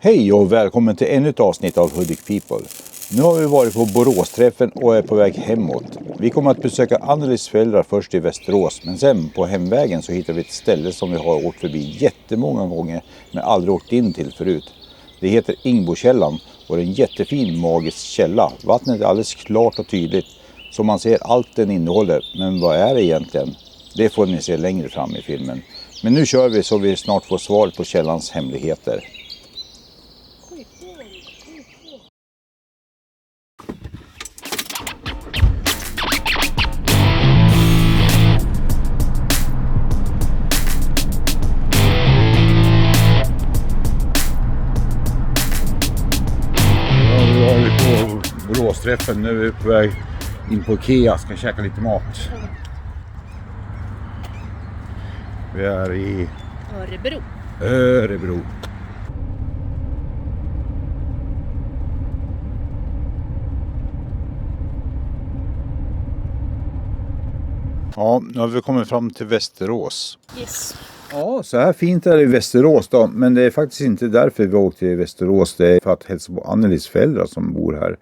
Hej och välkommen till ännu ett avsnitt av Hudik People. Nu har vi varit på Boråsträffen och är på väg hemåt. Vi kommer att besöka Annelies föräldrar först i Västerås, men sen på hemvägen så hittar vi ett ställe som vi har åkt förbi jättemånga gånger men aldrig åkt in till förut. Det heter Ingbokällan och det är en jättefin magisk källa. Vattnet är alldeles klart och tydligt så man ser allt den innehåller, men vad är det egentligen? Det får ni se längre fram i filmen. Men nu kör vi så vi snart får svar på källans hemligheter. Boråsträffen, nu är vi på väg in på Ikea, ska käka lite mat. Vi är i Örebro. Ja, nu har vi kommit fram till Västerås. Yes. Ja, så här fint är det i Västerås då, men det är faktiskt inte därför vi åkte till Västerås. Det är för att hälsa på Annelies föräldrar som bor här.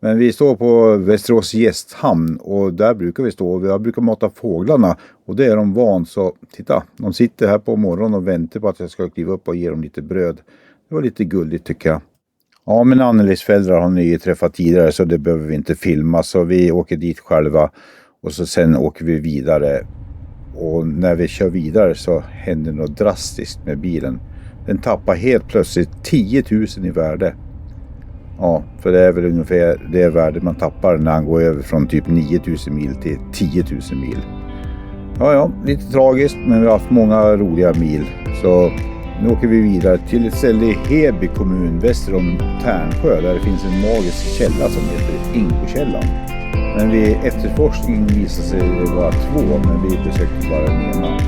Men vi står på Västerås gästhamn och där brukar vi stå och jag brukar mata fåglarna och det är de van, så titta, de sitter här på morgonen och väntar på att jag ska kliva upp och ge dem lite bröd. Det var lite gulligt tycker jag. Ja, men Annelies föräldrar har ni träffat tidigare så det behöver vi inte filma, så vi åker dit själva och så sen åker vi vidare. Och när vi kör vidare så händer något drastiskt med bilen. Den tappar helt plötsligt 10 000 i värde. Ja, för det är väl ungefär det värde man tappar när han går över från typ 9 000 mil till 10 000 mil. Ja, lite tragiskt, men vi har haft många roliga mil. Så nu åker vi vidare till ett ställe i Heby kommun väster om Tärnsjö där det finns en magisk källa som heter Ingbokällan. Men vid efterforskningen visade sig det vara 2, men vi besökte bara den ena.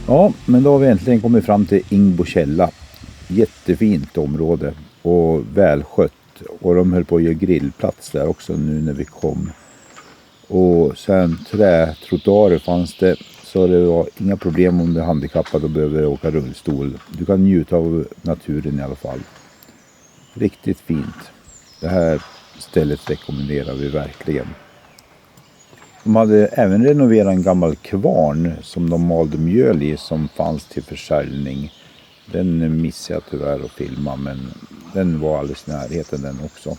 Ja, men då har vi äntligen kommit fram till Ingbokälla. Jättefint område och välskött. Och de höll på att göra grillplats där också nu när vi kom. Och sen trätrottoarer fanns det, så det var inga problem om du är handikappad och behöver åka rullstol. Du kan njuta av naturen i alla fall. Riktigt fint. Det här stället rekommenderar vi verkligen. De hade även renoverat en gammal kvarn som de malde mjöl i som fanns till försäljning. Den missade jag tyvärr att filma, men den var alldeles i närheten den också.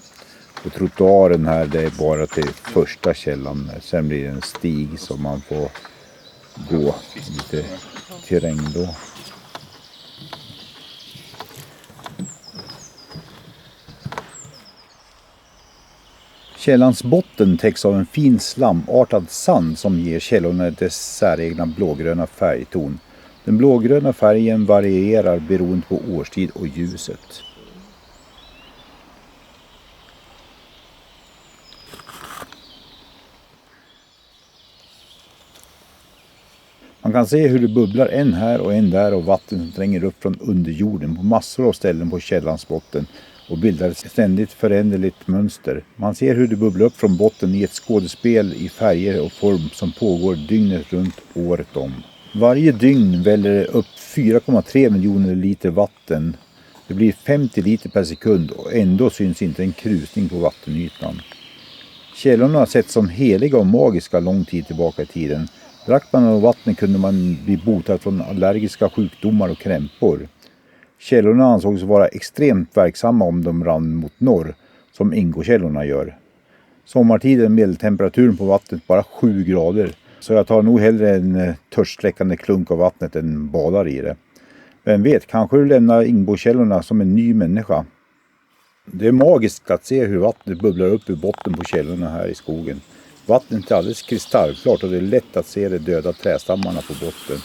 Och trottoaren här, det är bara till första källan. Sen blir det en stig som man får gå lite terräng då. Källans botten täcks av en fin slamartad sand som ger källorna dess säregna blågröna färgton. Den blågröna färgen varierar beroende på årstid och ljuset. Man kan se hur det bubblar en här och en där och vatten som tränger upp från underjorden på massor av ställen på källans botten och bildar ett ständigt föränderligt mönster. Man ser hur det bubblar upp från botten i ett skådespel i färger och form som pågår dygnet runt året om. Varje dygn väller det upp 4,3 miljoner liter vatten. Det blir 50 liter per sekund och ändå syns inte en krusning på vattenytan. Källorna har sett som heliga och magiska lång tid tillbaka i tiden. Drack man av vattnet kunde man bli botad från allergiska sjukdomar och krämpor. Källorna ansågs vara extremt verksamma om de rann mot norr, som Ingokällorna gör. Sommartid är medeltemperaturen på vattnet bara 7 grader, så jag tar nog hellre en törstsläckande klunk av vattnet än badar i det. Vem vet, kanske du lämnar Ingbokällorna som en ny människa. Det är magiskt att se hur vattnet bubblar upp ur botten på källorna här i skogen. Vattnet är alldeles kristallklart och det är lätt att se de döda trästammarna på botten.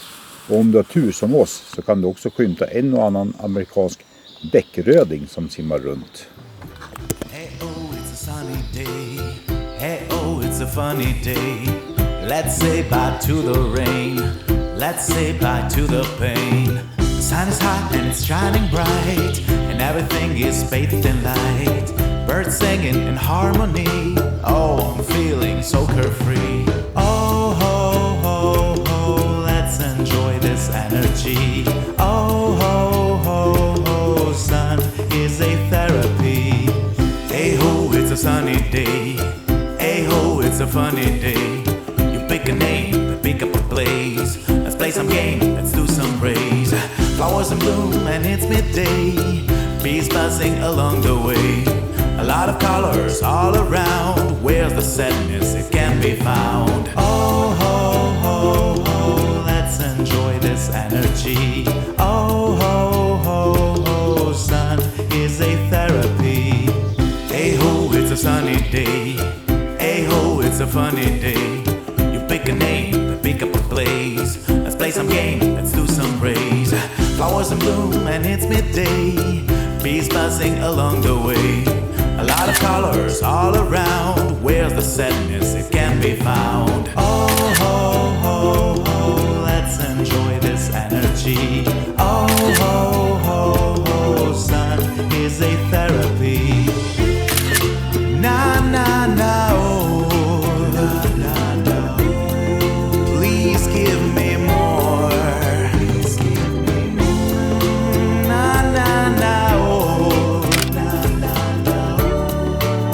Och om du har tur som oss så kan du också skymta en och annan amerikansk bäckröding som simmar runt. Hey oh, it's a sunny day. Hey oh, it's a funny day. Let's say bye to the rain. Let's say bye to the pain. The sun is hot and it's shining bright, and everything is bathed in light. Birds singing in harmony. Oh, I'm feeling so carefree. Oh ho ho ho, let's enjoy this energy. Oh ho ho ho, sun is a therapy. Hey ho, it's a sunny day. Hey ho, it's a funny day. You pick a name, pick up a place. Let's play some game, let's do some race. Flowers in bloom and it's midday. Bees buzzing along the way. A lot of colors all around. Where's the sadness? It can be found. Oh ho ho ho, let's enjoy this energy. Oh ho ho ho, sun is a therapy. Hey ho, it's a sunny day. Hey ho, it's a funny day. You pick a name, pick up a place. Let's play some game, let's do some race. Flowers in bloom and it's midday. Bees buzzing along the way. A lot of colors all around. Where's the sadness? It can be found. Oh ho ho ho, let's enjoy this energy. Oh ho ho ho, sun is a therapy. Na na na oh, na na na oh. Please give me more. Please give me more. Na na na oh, na na na oh.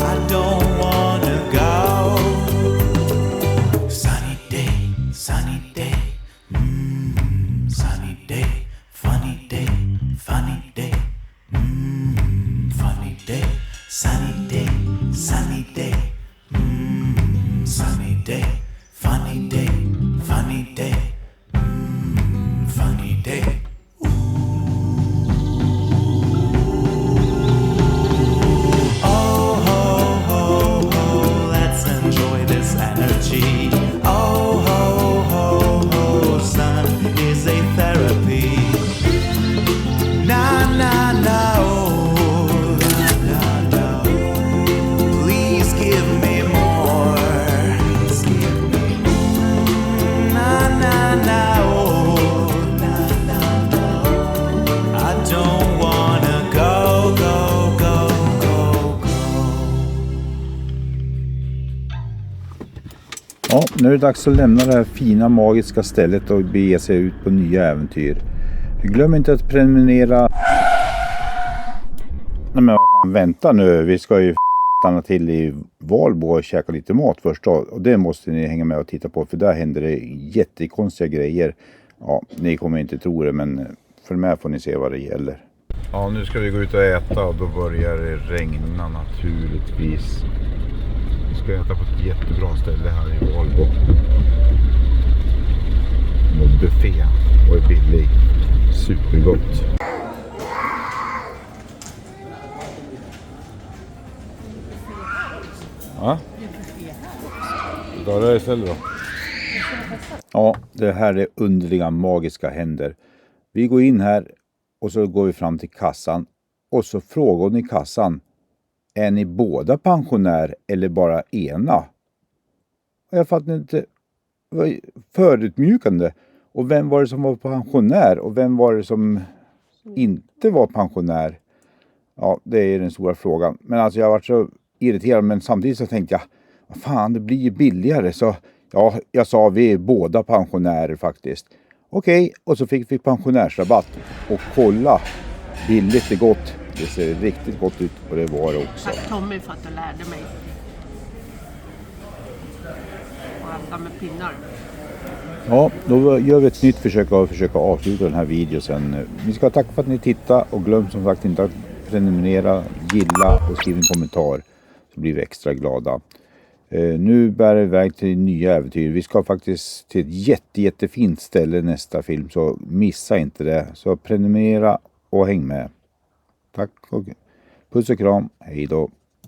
I don't wanna go. Sunny day, sunny day. Sunny day, funny day, funny day. Funny day, sunny day, sunny day. Sunny day, funny day, funny day. Funny day. Oh ho ho ho, let's enjoy this energy. Oh ho ho ho, sun is a therapy. Na na na oh, na na oh. Please give me more. Please give me more. Na na na oh, na na na oh. I don't wanna go go go go go. Ja, nu är det dags att lämna det här fina magiska stället och bege sig ut på nya äventyr. Glöm inte att prenumerera. Nej men vad fan, vänta nu. Vi ska ju stanna till i Valbo och käka lite mat först då. Och det måste ni hänga med och titta på, för där händer det jättekonstiga grejer. Ja, ni kommer inte tro det, men för med får ni se vad det gäller. Ja, nu ska vi gå ut och äta och då börjar det regna naturligtvis. Vi ska äta på ett jättebra ställe här i Valbo. Och buffé och är billig. Supergott. Ja. Då är det istället då. Ja, det här är underliga magiska händer. Vi går in här och så går vi fram till kassan. Och så frågar hon i kassan: är ni båda pensionär eller bara ena? Och jag fattar inte. Förutmjukande. Och vem var det som var pensionär? Och vem var det som inte var pensionär? Ja, det är den stora frågan. Men alltså jag har varit så irriterad. Men samtidigt så tänkte jag, vad fan, det blir ju billigare. Så ja, jag sa vi är båda pensionärer faktiskt. Okej, och så fick vi pensionärsrabatt. Och kolla, billigt är gott. Det ser riktigt gott ut och det var det också. Tack Tommy för att du lärde mig. Och äta med pinnar. Ja, då gör vi ett nytt försök att försöka avsluta den här videon sen. Vi ska tacka för att ni tittar och glöm som sagt inte att prenumerera, gilla och skriva en kommentar. Så blir vi extra glada. Nu bär det iväg till nya äventyr. Vi ska faktiskt till ett jättefint ställe nästa film, så missa inte det. Så prenumerera och häng med. Tack och puss och kram. Hej då.